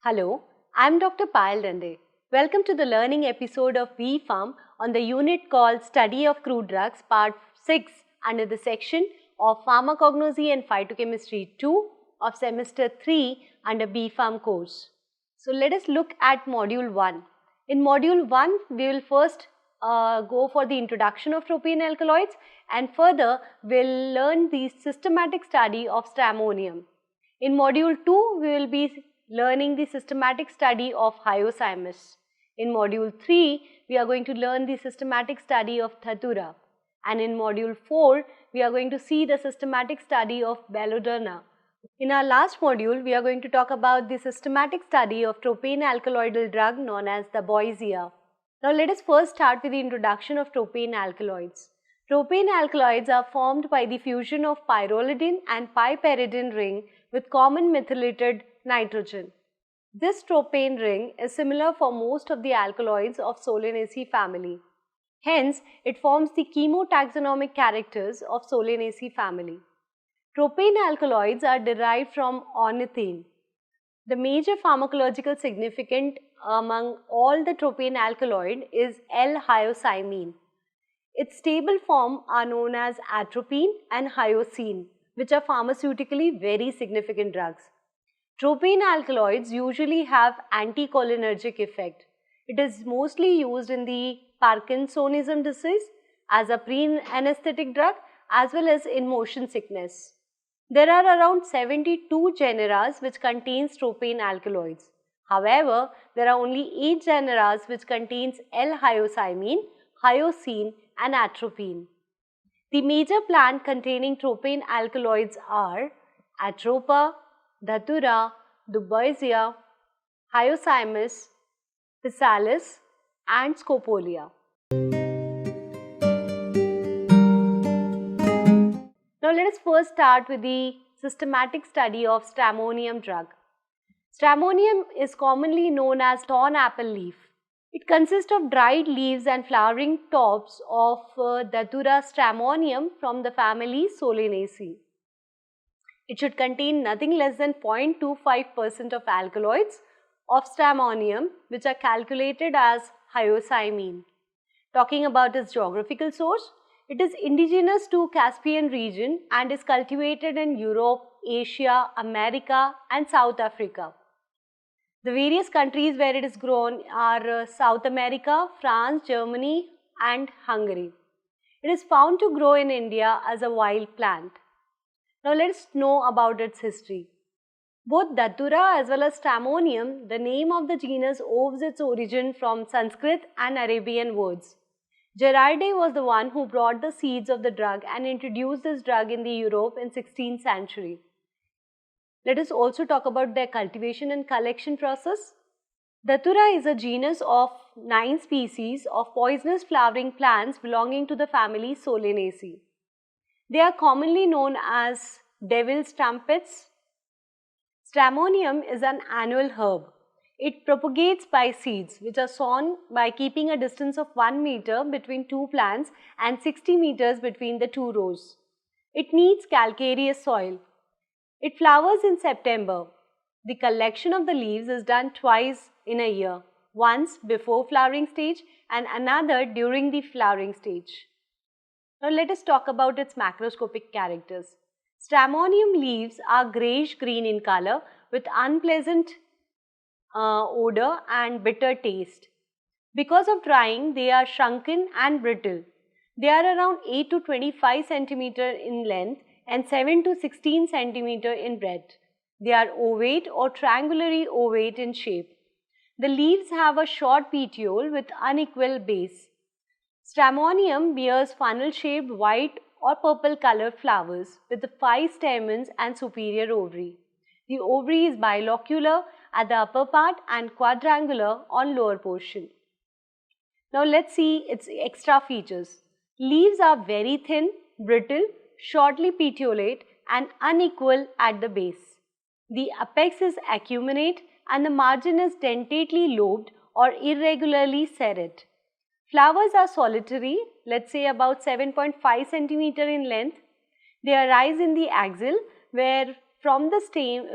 Hello, I'm Dr. Payal Dande. Welcome to the learning episode of B.Pharm on the unit called Study of Crude Drugs Part 6 under the section of Pharmacognosy and Phytochemistry 2 of Semester 3 under B.Pharm course. So let us look at Module 1. In Module 1, we will first go for the introduction of tropane alkaloids, and further we'll learn the systematic study of stramonium. In Module 2, we will be learning the systematic study of hyoscyamus. In Module 3, we are going to learn the systematic study of datura. And in Module 4, we are going to see the systematic study of belladonna. In our last module, we are going to talk about the systematic study of tropane alkaloidal drug known as the Boisia. Now let us first start with the introduction of tropane alkaloids. Tropane alkaloids are formed by the fusion of pyrrolidine and piperidine ring with common methylated nitrogen. This tropane ring is similar for most of the alkaloids of Solanaceae family. Hence, it forms the chemotaxonomic characters of Solanaceae family. Tropane alkaloids are derived from ornithine. The major pharmacological significance among all the tropane alkaloid is L-hyoscyamin. Its stable form are known as atropine and hyoscine, which are pharmaceutically very significant drugs. Tropane alkaloids usually have anticholinergic effect. It is mostly used in the Parkinsonism disease as a pre-anesthetic drug as well as in motion sickness. There are around 72 genera which contains tropane alkaloids. However, there are only 8 genera which contains L-hyoscyamin, hyoscine and atropine. The major plant containing tropane alkaloids are Atropa, datura, Boisia, hyoscyamus, physalis and scopolia. Now let us first start with the systematic study of stramonium drug. Stramonium is commonly known as torn apple leaf. It consists of dried leaves and flowering tops of datura stramonium from the family Solanaceae. It should contain nothing less than 0.25% of alkaloids of stramonium, which are calculated as hyoscyamin. Talking about its geographical source, it is indigenous to Caspian region and is cultivated in Europe, Asia, America and South Africa. The various countries where it is grown are South America, France, Germany and Hungary. It is found to grow in India as a wild plant. Now let us know about its history. Both datura as well as stramonium, the name of the genus owes its origin from Sanskrit and Arabian words. Gerarde was the one who brought the seeds of the drug and introduced this drug in the Europe in 16th century. Let us also talk about their cultivation and collection process. Datura is a genus of 9 species of poisonous flowering plants belonging to the family Solanaceae. They are commonly known as devil's trumpets. Stramonium is an annual herb. It propagates by seeds, which are sown by keeping a distance of 1 meter between 2 plants and 60 meters between the 2 rows. It needs calcareous soil. It flowers in September. The collection of the leaves is done twice in a year, once before flowering stage and another during the flowering stage. Now let us talk about its macroscopic characters. Stramonium leaves are greyish green in color with unpleasant odor and bitter taste. Because of drying, they are shrunken and brittle. They are around 8 to 25 cm in length and 7 to 16 cm in breadth. They are ovate or triangularly ovate in shape. The leaves have a short petiole with unequal base. Stramonium bears funnel-shaped white or purple colored flowers with 5 stamens and superior ovary. The ovary is bilocular at the upper part and quadrangular on lower portion. Now let's see its extra features. Leaves are very thin, brittle, shortly petiolate and unequal at the base. The apex is acuminate and the margin is dentately lobed or irregularly serrate. Flowers are solitary, let's say about 7.5 cm in length. They arise in the axil where from the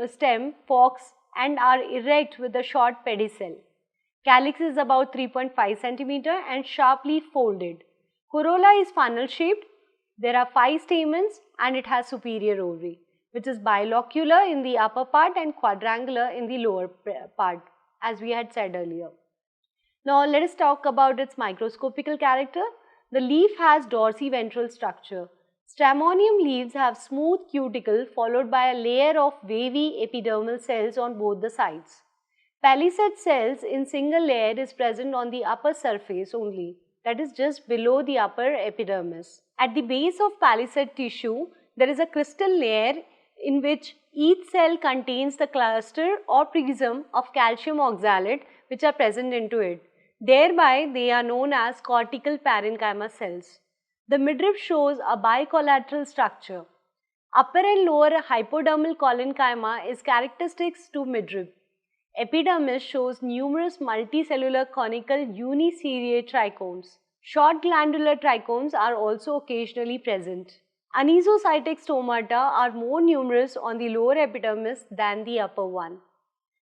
stem forks and are erect with a short pedicel. Calyx is about 3.5 cm and sharply folded. Corolla is funnel shaped. There are 5 stamens and it has superior ovary, which is bilocular in the upper part and quadrangular in the lower part, as we had said earlier. Now let us talk about its microscopical character. The leaf has dorsiventral structure. Stramonium leaves have smooth cuticle followed by a layer of wavy epidermal cells on both the sides. Palisade cells in single layer is present on the upper surface only, that is just below the upper epidermis. At the base of palisade tissue, there is a crystal layer in which each cell contains the cluster or prism of calcium oxalate which are present into it. Thereby, they are known as cortical parenchyma cells. The midrib shows a bicollateral structure. Upper and lower hypodermal collenchyma is characteristic to midrib. Epidermis shows numerous multicellular conical uniseriate trichomes. Short glandular trichomes are also occasionally present. Anisocytic stomata are more numerous on the lower epidermis than the upper one.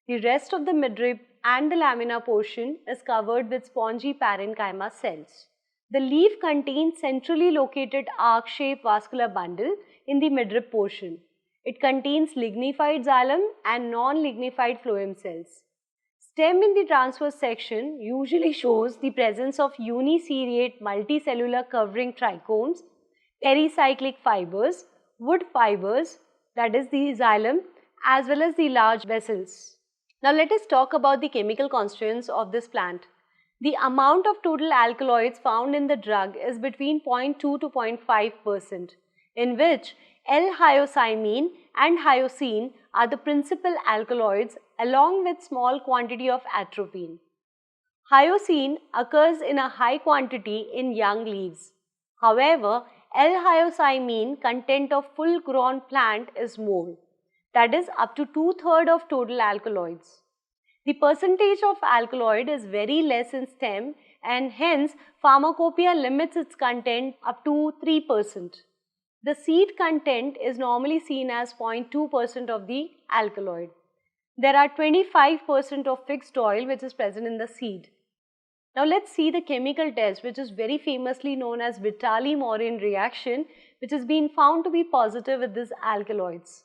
The rest of the midrib and the lamina portion is covered with spongy parenchyma cells. The leaf contains centrally located arc-shaped vascular bundle in the midrib portion. It contains lignified xylem and non-lignified phloem cells. Stem in the transverse section usually shows the presence of uniseriate multicellular covering trichomes, pericyclic fibers, wood fibers, that is the xylem, as well as the large vessels. Now let us talk about the chemical constituents of this plant. The amount of total alkaloids found in the drug is between 0.2 to 0.5%, in which L-hyoscyamin and hyoscine are the principal alkaloids along with small quantity of atropine. Hyoscine occurs in a high quantity in young leaves. However, L-hyoscyamin content of full-grown plant is more, that is up to 2/3 of total alkaloids. The percentage of alkaloid is very less in stem and hence pharmacopoeia limits its content up to 3%. The seed content is normally seen as 0.2% of the alkaloid. There are 25% of fixed oil which is present in the seed. Now let's see the chemical test, which is very famously known as Vitali-Morin reaction, which has been found to be positive with these alkaloids.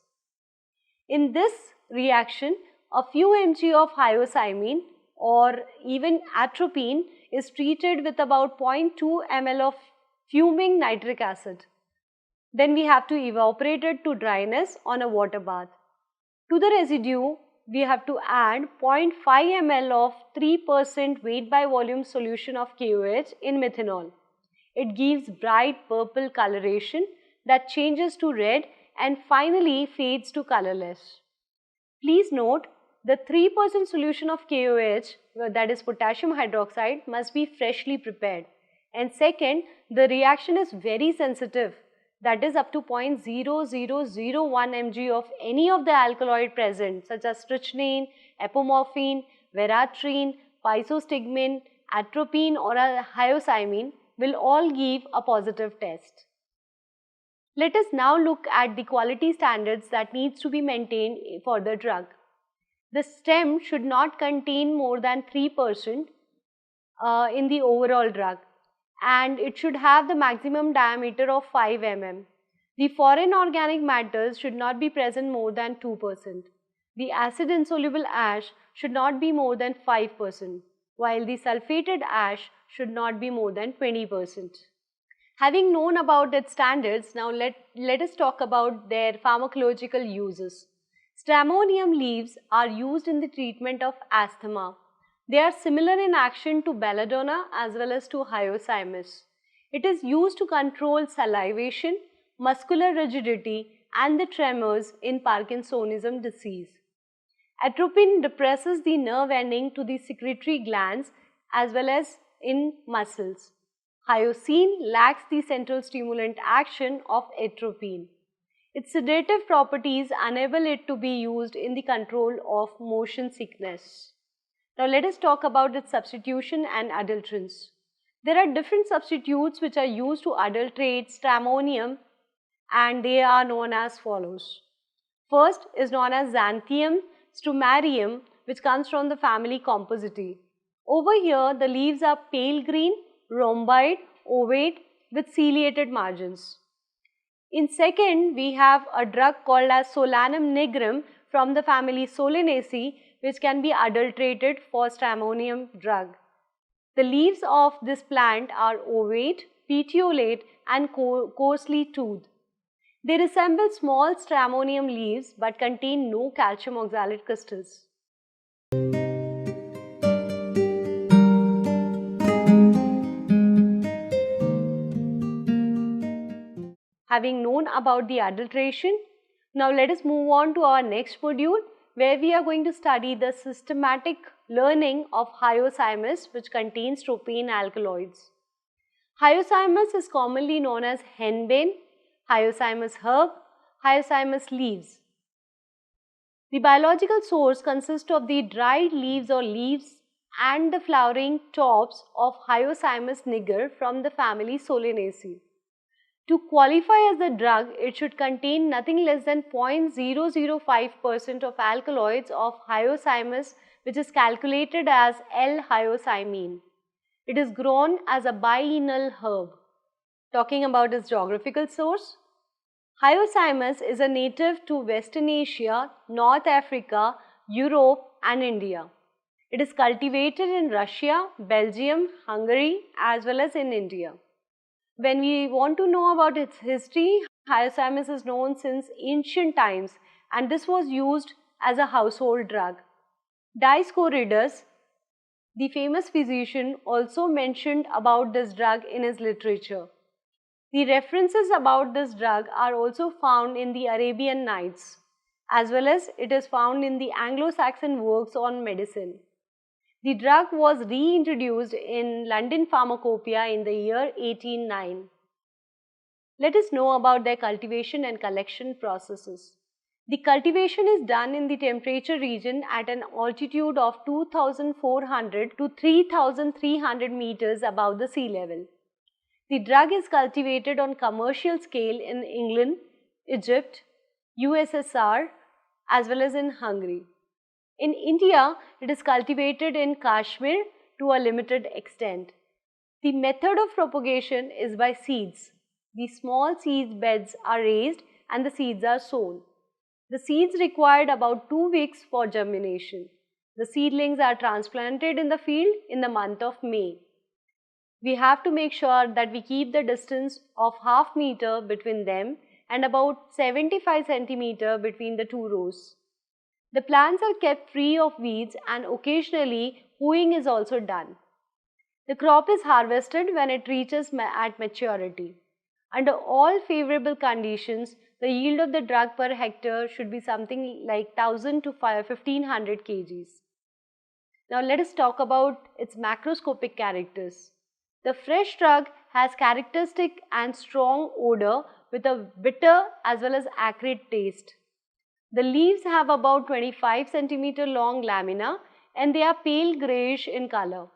In this reaction, a few mg of hyoscyamin or even atropine is treated with about 0.2 ml of fuming nitric acid. Then we have to evaporate it to dryness on a water bath. To the residue, we have to add 0.5 ml of 3% weight by volume solution of KOH in methanol. It gives bright purple coloration that changes to red and finally fades to colorless. Please note, the 3% solution of KOH, that is potassium hydroxide, must be freshly prepared. And second, the reaction is very sensitive, that is up to 0.0001 mg of any of the alkaloid present such as strychnine, apomorphine, veratrine, pysostigmine, atropine or hyoscyamin will all give a positive test. Let us now look at the quality standards that needs to be maintained for the drug. The stem should not contain more than 3% in the overall drug, and it should have the maximum diameter of 5 mm. The foreign organic matters should not be present more than 2%. The acid insoluble ash should not be more than 5%, while the sulfated ash should not be more than 20%. Having known about its standards, now let us talk about their pharmacological uses. Stramonium leaves are used in the treatment of asthma. They are similar in action to belladonna as well as to hyoscyamus. It is used to control salivation, muscular rigidity and the tremors in Parkinsonism disease. Atropine depresses the nerve ending to the secretory glands as well as in muscles. Hyoscine lacks the central stimulant action of atropine. Its sedative properties enable it to be used in the control of motion sickness. Now let us talk about its substitution and adulterants. There are different substitutes which are used to adulterate stramonium, and they are known as follows. First is known as xanthium stumarium, which comes from the family Compositae. Over here the leaves are pale green, rhomboid, ovate with ciliated margins. In second, we have a drug called as Solanum nigrum from the family Solanaceae, which can be adulterated for stramonium drug. The leaves of this plant are ovate, petiolate and coarsely toothed. They resemble small stramonium leaves but contain no calcium oxalate crystals. Having known about the adulteration, now let us move on to our next module, where we are going to study the systematic learning of hyoscyamus, which contains tropane alkaloids. Hyoscyamus is commonly known as henbane, hyoscyamus herb, hyoscyamus leaves. The biological source consists of the dried leaves or leaves and the flowering tops of hyoscyamus niger from the family Solanaceae. To qualify as a drug, it should contain nothing less than 0.005% of alkaloids of hyoscyamus, which is calculated as L-hyoscyamine. It is grown as a biennial herb. Talking about its geographical source, hyoscyamus is a native to Western Asia, North Africa, Europe and India. It is cultivated in Russia, Belgium, Hungary as well as in India. When we want to know about its history, hyoscyamus is known since ancient times and this was used as a household drug. Dioscorides, the famous physician, also mentioned about this drug in his literature. The references about this drug are also found in the Arabian Nights, as well as it is found in the Anglo-Saxon works on medicine. The drug was reintroduced in London Pharmacopoeia in the year 1809. Let us know about their cultivation and collection processes. The cultivation is done in the temperature region at an altitude of 2400 to 3300 meters above the sea level. The drug is cultivated on commercial scale in England, Egypt, USSR as well as in Hungary. In India, it is cultivated in Kashmir to a limited extent. The method of propagation is by seeds. The small seed beds are raised and the seeds are sown. The seeds required about 2 weeks for germination. The seedlings are transplanted in the field in the month of May. We have to make sure that we keep the distance of half meter between them and about 75 centimeter between the 2 rows. The plants are kept free of weeds and occasionally hoeing is also done. The crop is harvested when it reaches at maturity. Under all favorable conditions, the yield of the drug per hectare should be something like 1000 to 1500 kgs. Now let us talk about its macroscopic characters. The fresh drug has characteristic and strong odor with a bitter as well as acrid taste. The leaves have about 25 cm long lamina and they are pale greyish in color.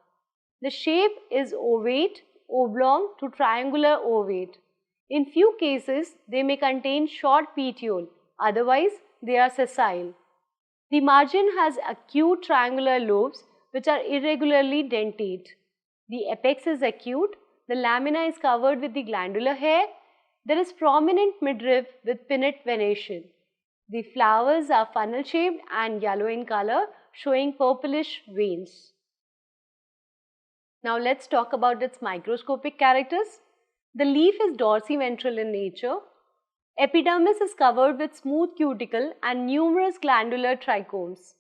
The shape is ovate, oblong to triangular ovate. In few cases, they may contain short petiole, otherwise they are sessile. The margin has acute triangular lobes which are irregularly dentate. The apex is acute, the lamina is covered with the glandular hair, there is prominent midrib with pinnate venation. The flowers are funnel shaped and yellow in color, showing purplish veins. Now let's talk about its microscopic characters. The leaf is dorsiventral in nature. Epidermis is covered with smooth cuticle and numerous glandular trichomes.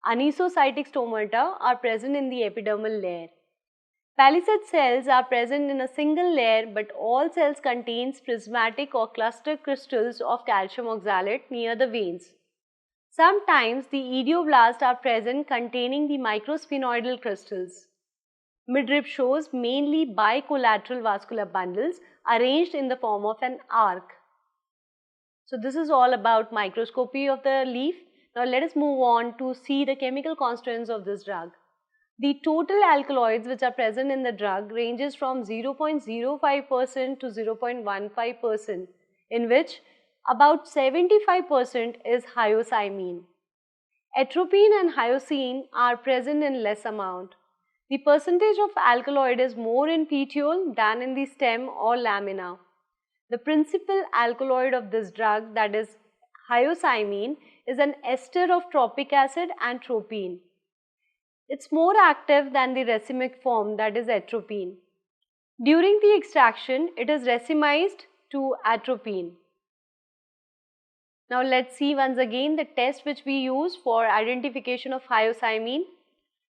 Anisocytic stomata are present in the epidermal layer. Palisade cells are present in a single layer, but all cells contains prismatic or cluster crystals of calcium oxalate near the veins. Sometimes the idioblasts are present containing the microsphenoidal crystals. Midrib shows mainly bicollateral vascular bundles arranged in the form of an arc. So this is all about microscopy of the leaf. Now let us move on to see the chemical constituents of this drug. The total alkaloids which are present in the drug ranges from 0.05% to 0.15%, in which about 75% is hyoscyamin. Atropine and hyoscine are present in less amount. The percentage of alkaloid is more in petiole than in the stem or lamina. The principal alkaloid of this drug, that is hyoscyamin, is an ester of tropic acid and tropane. It's more active than the racemic form, that is atropine. During the extraction, it is racemized to atropine. Now let's see once again the test which we use for identification of hyoscyamin.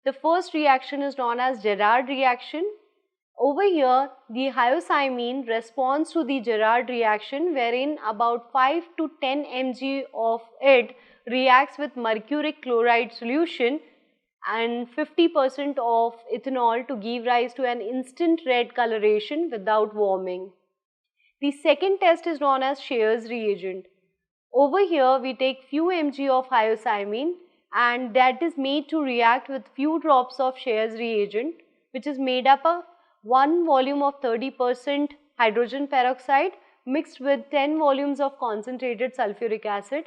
The first reaction is known as Gerard reaction. Over here, the hyoscyamin responds to the Gerard reaction, wherein about 5 to 10 mg of it reacts with mercuric chloride solution and 50% of ethanol to give rise to an instant red coloration without warming. The second test is known as Scher's reagent. Over here, we take few mg of hyoscyamin and that is made to react with few drops of Scher's reagent, which is made up of 1 volume of 30% hydrogen peroxide mixed with 10 volumes of concentrated sulfuric acid.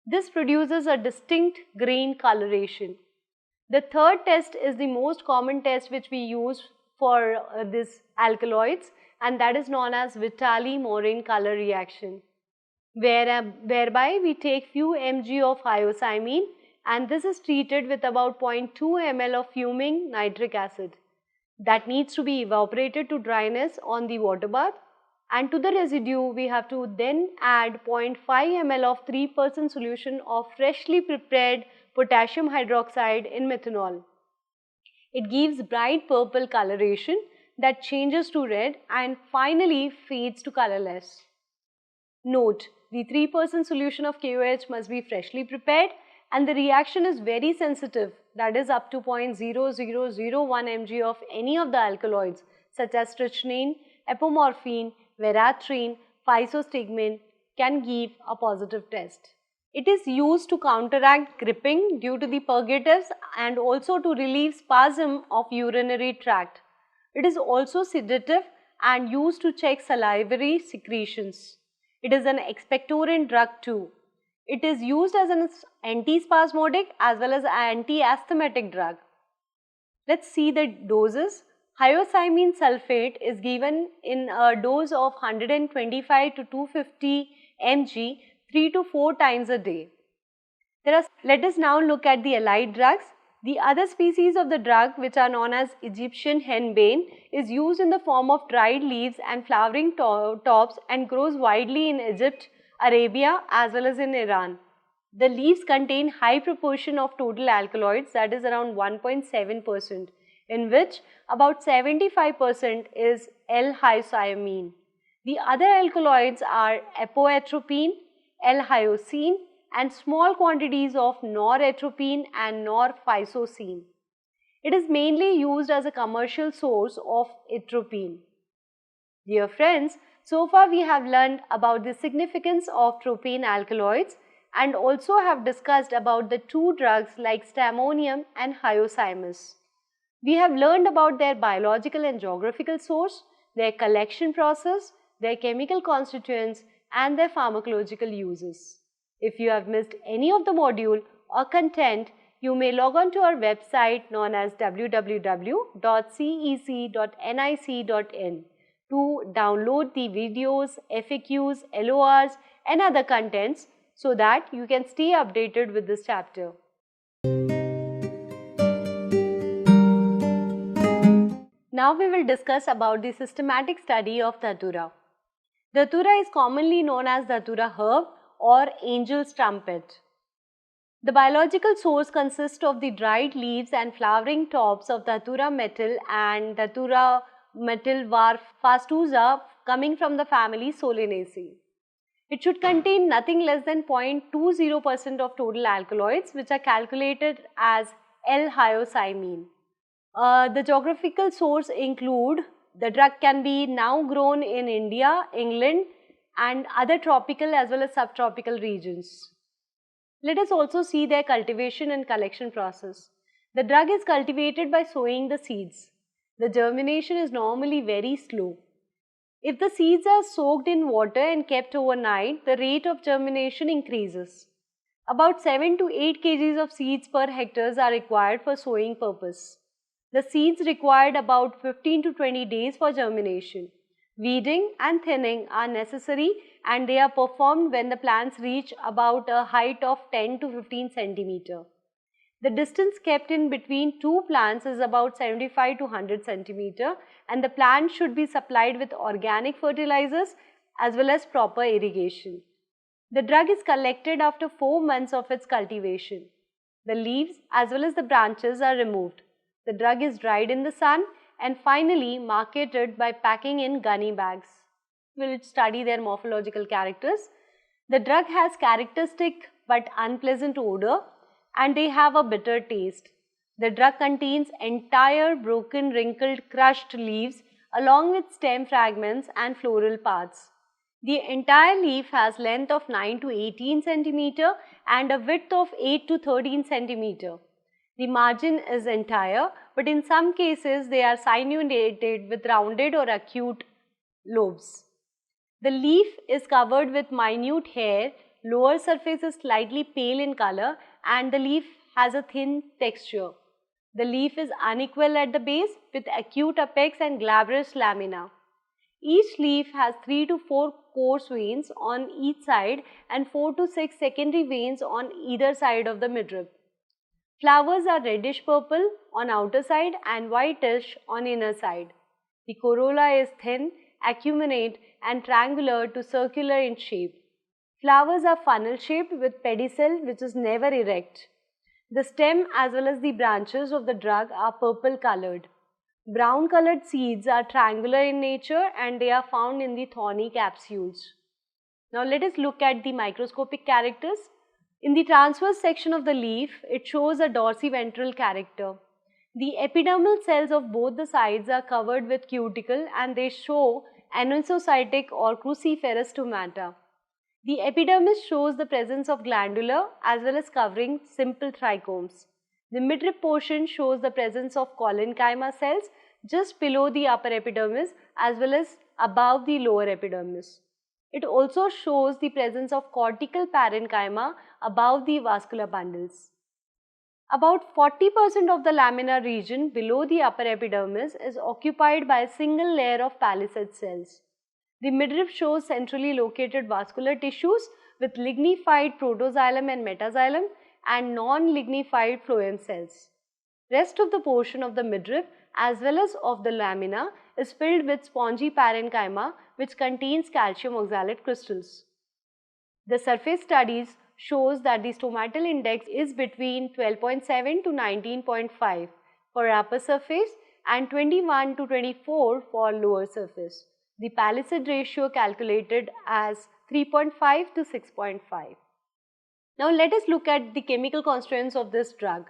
This produces a distinct green coloration. The third test is the most common test which we use for this alkaloids, and that is known as Vitali-Morin color reaction, whereby we take few mg of hyoscyamin and this is treated with about 0.2 ml of fuming nitric acid. That needs to be evaporated to dryness on the water bath, and to the residue we have to then add 0.5 ml of 3% solution of freshly prepared potassium hydroxide in methanol. It gives bright purple coloration that changes to red and finally fades to colorless. Note, the 3% solution of KOH must be freshly prepared and the reaction is very sensitive, that is up to 0.0001 mg of any of the alkaloids such as strychnine, apomorphine, veratrine, physostigmine can give a positive test. It is used to counteract gripping due to the purgatives and also to relieve spasm of urinary tract. It is also sedative and used to check salivary secretions. It is an expectorant drug too. It is used as an antispasmodic as well as anti-asthmatic drug. Let's see the doses. Hyoscyamin sulfate is given in a dose of 125 to 250 mg 3 to 4 times a day. Let us now look at the allied drugs. The other species of the drug, which are known as Egyptian henbane, is used in the form of dried leaves and flowering tops and grows widely in Egypt, Arabia as well as in Iran. The leaves contain high proportion of total alkaloids, that is around 1.7%, in which about 75% is L-hyoscyamin. The other alkaloids are apoatropine, L-hyoscine and small quantities of noratropine and norphysosine. It is mainly used as a commercial source of atropine. Dear friends, so far we have learned about the significance of tropane alkaloids and also have discussed about the two drugs like stramonium and hyoscyamus. We have learned about their biological and geographical source, their collection process, their chemical constituents and their pharmacological uses. If you have missed any of the module or content, you may log on to our website known as www.cec.nic.in to download the videos, FAQs, LORs and other contents so that you can stay updated with this chapter. Now we will discuss about the systematic study of Dhatura. Dhatura is commonly known as Dhatura herb or angel's trumpet. The biological source consists of the dried leaves and flowering tops of Datura metal and Datura metal fastuosa coming from the family Solanaceae. It should contain nothing less than 0.20% of total alkaloids, which are calculated as L-hyoscyamine. The geographical source include the drug can be now grown in India, England and other tropical as well as subtropical regions. Let us also see their cultivation and collection process. The drug is cultivated by sowing the seeds. The germination is normally very slow. If the seeds are soaked in water and kept overnight, the rate of germination increases. About 7 to 8 kg of seeds per hectare are required for sowing purpose. The seeds required about 15 to 20 days for germination. Weeding and thinning are necessary and they are performed when the plants reach about a height of 10 to 15 centimeter. The distance kept in between two plants is about 75 to 100 centimeter and the plant should be supplied with organic fertilizers as well as proper irrigation. The drug is collected after 4 months of its cultivation. The leaves as well as the branches are removed. The drug is dried in the sun and finally marketed by packing in gunny bags. We will study their morphological characters. The drug has characteristic but unpleasant odor and they have a bitter taste. The drug contains entire broken, wrinkled, crushed leaves along with stem fragments and floral parts. The entire leaf has length of 9 to 18 centimeter and a width of 8 to 13 centimeter. The margin is entire, but in some cases they are sinuated with rounded or acute lobes. The leaf is covered with minute hair, lower surface is slightly pale in color and the leaf has a thin texture. The leaf is unequal at the base with acute apex and glabrous lamina. Each leaf has 3 to 4 coarse veins on each side and 4 to 6 secondary veins on either side of the midrib. Flowers are reddish purple on outer side and whitish on inner side. The corolla is thin, acuminate and triangular to circular in shape. Flowers are funnel shaped with pedicel which is never erect. The stem as well as the branches of the drug are purple colored. Brown colored seeds are triangular in nature and they are found in the thorny capsules. Now let us look at the microscopic characters. In the transverse section of the leaf, it shows a dorsiventral character. The epidermal cells of both the sides are covered with cuticle and they show anisocytic or cruciferous stomata. The epidermis shows the presence of glandular as well as covering simple trichomes. The midrib portion shows the presence of collenchyma cells just below the upper epidermis as well as above the lower epidermis. It also shows the presence of cortical parenchyma above the vascular bundles. About 40% of the laminar region below the upper epidermis is occupied by a single layer of palisade cells. The midrib shows centrally located vascular tissues with lignified protoxylem and metaxylem and non-lignified phloem cells. Rest of the portion of the midrib as well as of the lamina is filled with spongy parenchyma which contains calcium oxalate crystals. The surface studies shows that the stomatal index is between 12.7 to 19.5 for upper surface and 21 to 24 for lower surface. The palisade ratio calculated as 3.5 to 6.5. Now let us look at the chemical constituents of this drug.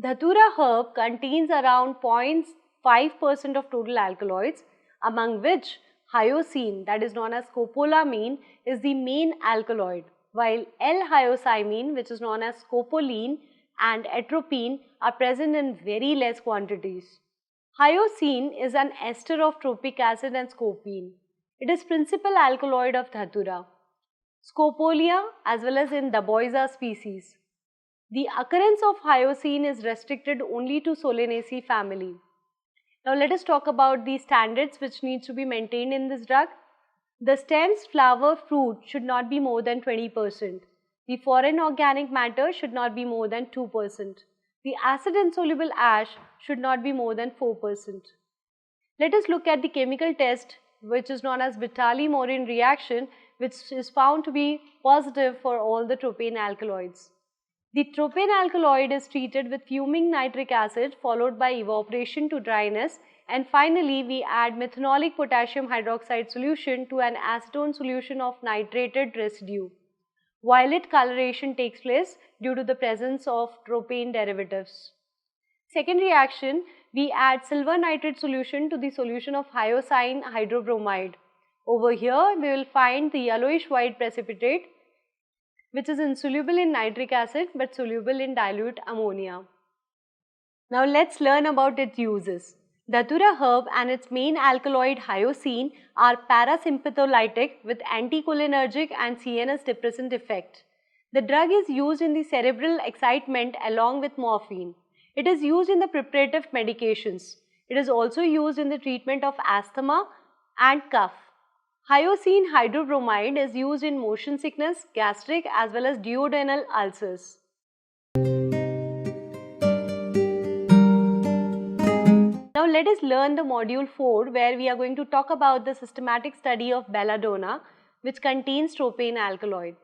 Dhatura herb contains around 0.5% of total alkaloids, among which hyoscine, that is known as scopolamine, is the main alkaloid, while L-hyoscyamine, which is known as scopoline, and atropine are present in very less quantities. Hyoscine is an ester of tropic acid and scopine. It is principal alkaloid of Dhatura, Scopolia as well as in Daboisa species. The occurrence of hyoscine is restricted only to Solanaceae family. Now let us talk about the standards which needs to be maintained in this drug. The stems, flower, fruit should not be more than 20%. The foreign organic matter should not be more than 2%. The acid insoluble ash should not be more than 4%. Let us look at the chemical test which is known as Vitali-Morin reaction, which is found to be positive for all the tropane alkaloids. The tropane alkaloid is treated with fuming nitric acid followed by evaporation to dryness, and finally we add methanolic potassium hydroxide solution to an acetone solution of nitrated residue. Violet coloration takes place due to the presence of tropane derivatives. Second reaction, we add silver nitrate solution to the solution of hyoscine hydrobromide. Over here we will find the yellowish white precipitate which is insoluble in nitric acid but soluble in dilute ammonia. Now let's learn about its uses. Datura herb and its main alkaloid hyoscine are parasympatholytic with anticholinergic and CNS depressant effect. The drug is used in the cerebral excitement along with morphine. It is used in the preparative medications. It is also used in the treatment of asthma and cough. Hyoscine hydrobromide is used in motion sickness, gastric as well as duodenal ulcers. Now let us learn the module 4 where we are going to talk about the systematic study of belladonna which contains tropane alkaloid.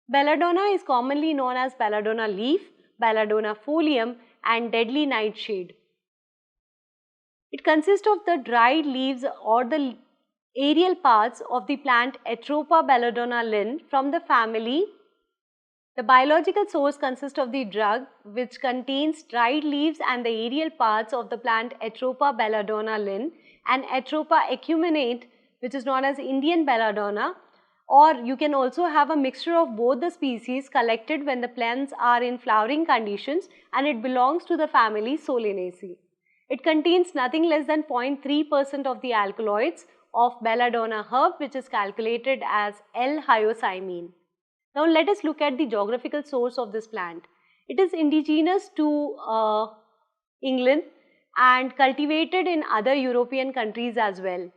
Belladonna is commonly known as belladonna leaf, belladonna folium and deadly nightshade. It consists of the dried leaves or the aerial parts of the plant Atropa belladonna lin from the family. The biological source consists of the drug which contains dried leaves and the aerial parts of the plant Atropa belladonna lin and Atropa acuminate which is known as Indian belladonna, or you can also have a mixture of both the species collected when the plants are in flowering conditions, and it belongs to the family Solanaceae. It contains nothing less than 0.3% of the alkaloids of belladonna herb which is calculated as L-hyoscine. Now let us look at the geographical source of this plant. It is indigenous to England and cultivated in other European countries as well.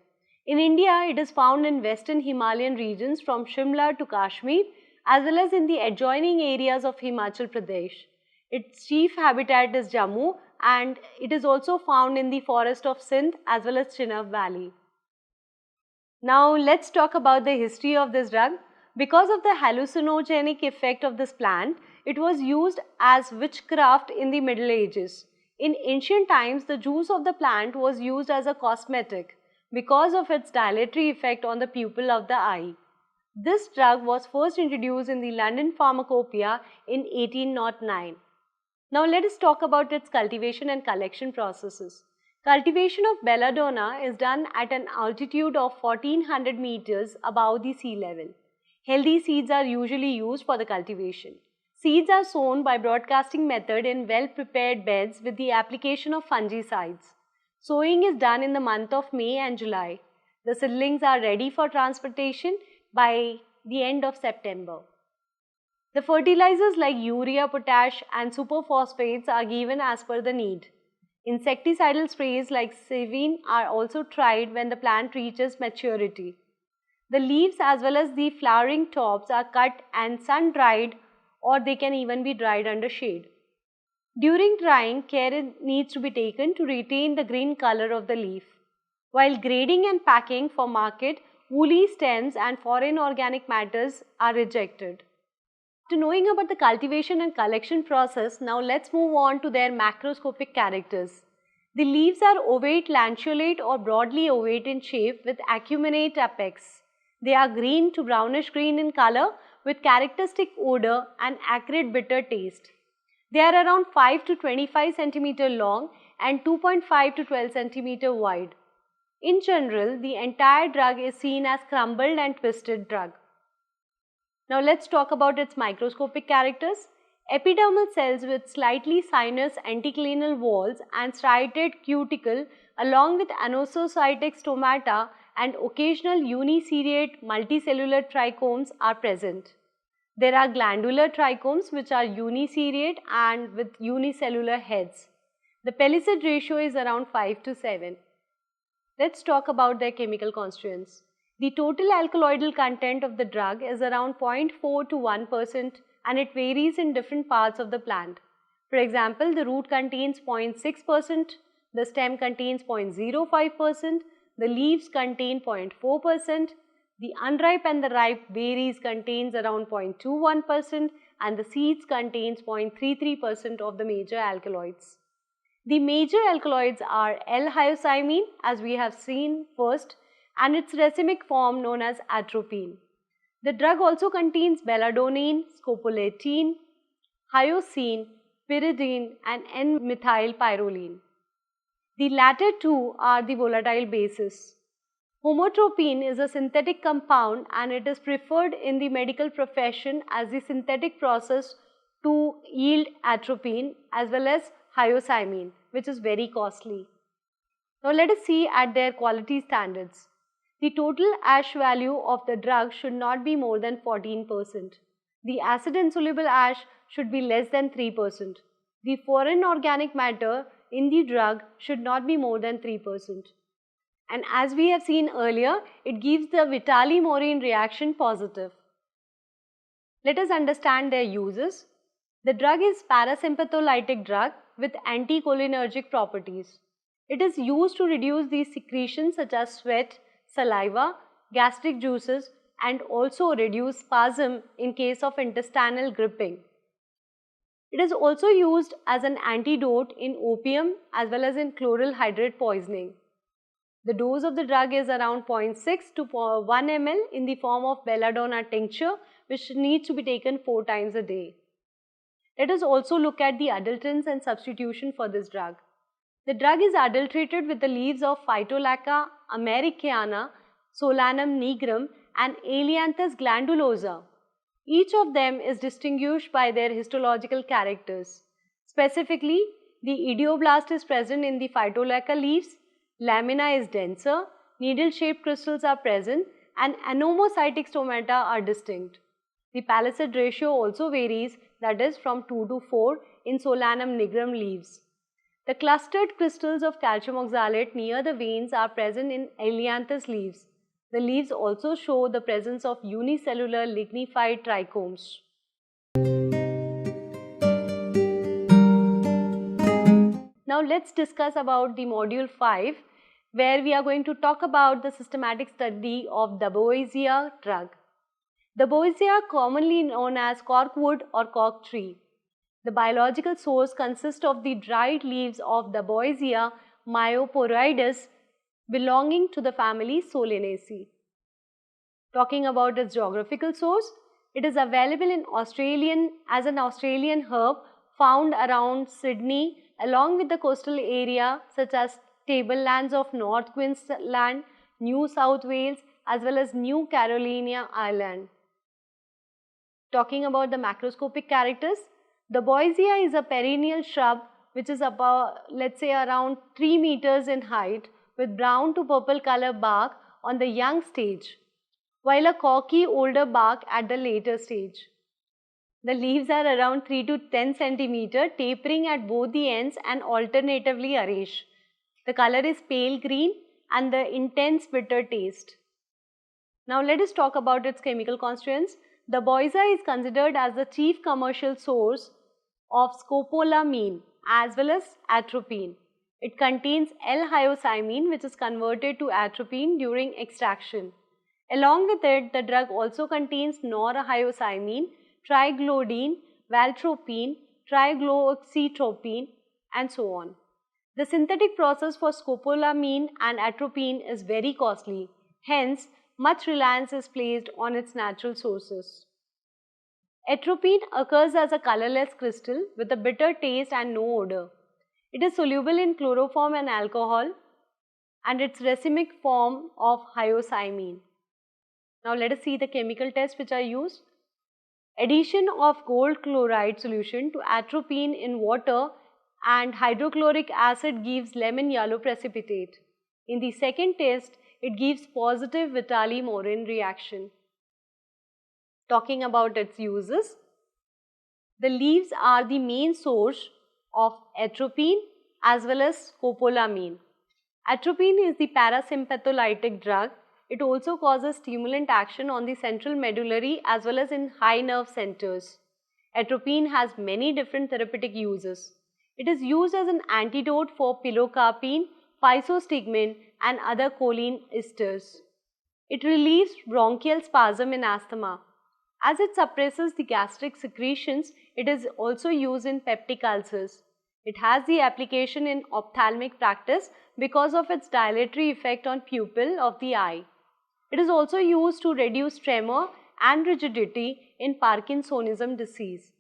In India, it is found in western Himalayan regions from Shimla to Kashmir as well as in the adjoining areas of Himachal Pradesh. Its chief habitat is Jammu and it is also found in the forest of Sindh as well as Chenab Valley. Now let's talk about the history of this drug. Because of the hallucinogenic effect of this plant, it was used as witchcraft in the Middle Ages. In ancient times, the juice of the plant was used as a cosmetic because of its dilatory effect on the pupil of the eye. This drug was first introduced in the London Pharmacopoeia in 1809. Now let us talk about its cultivation and collection processes. Cultivation of belladonna is done at an altitude of 1400 meters above the sea level. Healthy seeds are usually used for the cultivation. Seeds are sown by broadcasting method in well-prepared beds with the application of fungicides. Sowing is done in the month of May and July. The seedlings are ready for transplantation by the end of September. The fertilizers like urea, potash and superphosphates are given as per the need. Insecticidal sprays like Sevin are also tried when the plant reaches maturity. The leaves as well as the flowering tops are cut and sun-dried, or they can even be dried under shade. During drying, care needs to be taken to retain the green color of the leaf. While grading and packing for market, woolly stems and foreign organic matters are rejected. After knowing about the cultivation and collection process, now let's move on to their macroscopic characters. The leaves are ovate, lanceolate or broadly ovate in shape with acuminate apex. They are green to brownish green in color with characteristic odor and acrid bitter taste. They are around 5 to 25 cm long and 2.5 to 12 cm wide. In general, the entire drug is seen as crumbled and twisted drug. Now let's talk about its microscopic characters. Epidermal cells with slightly sinus anticlinal walls and striated cuticle along with anosocytic stomata and occasional uniseriate multicellular trichomes are present. There are glandular trichomes which are uniseriate and with unicellular heads. The pellicid ratio is around 5 to 7. Let's talk about their chemical constituents. The total alkaloidal content of the drug is around 0.4 to 1% and it varies in different parts of the plant. For example, the root contains 0.6%, the stem contains 0.05%, the leaves contain 0.4%, the unripe and the ripe berries contains around 0.21% and the seeds contains 0.33% of the major alkaloids. The major alkaloids are L-hyoscyamine, as we have seen first, and its racemic form known as atropine. The drug also contains belladonnine, scopolamine, hyoscine, pyridine and N-methylpyrroline. The latter two are the volatile bases. Homotropine is a synthetic compound and it is preferred in the medical profession as the synthetic process to yield atropine as well as hyoscyamine, which is very costly. Now let us see at their quality standards. The total ash value of the drug should not be more than 14%. The acid insoluble ash should be less than 3%. The foreign organic matter in the drug should not be more than 3%. And as we have seen earlier, it gives the Vitali-Morin reaction positive. Let us understand their uses. The drug is parasympatholytic drug with anticholinergic properties. It is used to reduce the secretions such as sweat, saliva, gastric juices and also reduce spasm in case of intestinal gripping. It is also used as an antidote in opium as well as in chloral hydrate poisoning. The dose of the drug is around 0.6 to 1 ml in the form of belladonna tincture, which needs to be taken 4 times a day. Let us also look at the adulterants and substitution for this drug. The drug is adulterated with the leaves of Phytolacca americana, Solanum nigrum and Ailanthus glandulosa. Each of them is distinguished by their histological characters. Specifically, the idioblast is present in the Phytolacca leaves, lamina is denser, needle-shaped crystals are present and anomocytic stomata are distinct. The palisade ratio also varies, that is from 2 to 4 in Solanum nigrum leaves. The clustered crystals of calcium oxalate near the veins are present in Ailanthus leaves. The leaves also show the presence of unicellular lignified trichomes. Now let's discuss about the module 5, where we are going to talk about the systematic study of Daboisia drug. Daboisia, commonly known as corkwood or cork tree. The biological source consists of the dried leaves of Daboisia myoporoides belonging to the family Solanaceae. Talking about its geographical source, it is available as an Australian herb found around Sydney along with the coastal area such as tablelands of North Queensland, New South Wales as well as New Carolina Island. Talking about the macroscopic characters, Daboisia is a perennial shrub which is about, let's say, around 3 meters in height with brown to purple color bark on the young stage, while a corky older bark at the later stage. The leaves are around 3 to 10 centimeter, tapering at both the ends and alternatively arranged. The color is pale green and the intense bitter taste. Now let us talk about its chemical constituents. Daboisia is considered as the chief commercial source of scopolamine as well as atropine. It contains L-hyoscyamine, which is converted to atropine during extraction. Along with it, the drug also contains norhyoscyamine, triglodine, valtropine, triglycitropine and so on. The synthetic process for scopolamine and atropine is very costly. Hence, much reliance is placed on its natural sources. Atropine occurs as a colorless crystal with a bitter taste and no odor. It is soluble in chloroform and alcohol and its racemic form of hyoscyamine. Now let us see the chemical tests which are used. Addition of gold chloride solution to atropine in water and hydrochloric acid gives lemon yellow precipitate. In the second test, it gives positive Vitali-Morin reaction. Talking about its uses, the leaves are the main source of atropine as well as scopolamine. Atropine is the parasympatholytic drug. It also causes stimulant action on the central medullary as well as in high nerve centers. Atropine has many different therapeutic uses. It is used as an antidote for pilocarpine, physostigmine and other choline esters. It relieves bronchial spasm in asthma. As it suppresses the gastric secretions, it is also used in peptic ulcers. It has the application in ophthalmic practice because of its dilatory effect on pupil of the eye. It is also used to reduce tremor and rigidity in Parkinsonism disease.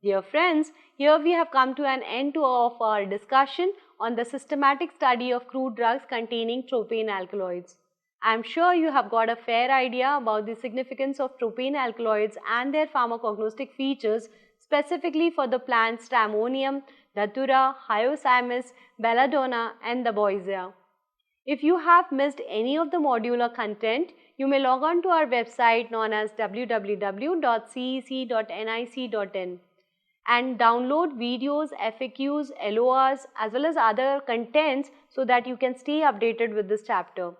Dear friends, here we have come to an end of our discussion on the systematic study of crude drugs containing tropane alkaloids. I am sure you have got a fair idea about the significance of tropane alkaloids and their pharmacognostic features specifically for the plants Stramonium, Datura, Hyoscyamus, Belladonna and the Boisea. If you have missed any of the modular content, you may log on to our website known as www.cec.nic.in and download videos, FAQs, LORs as well as other contents so that you can stay updated with this chapter.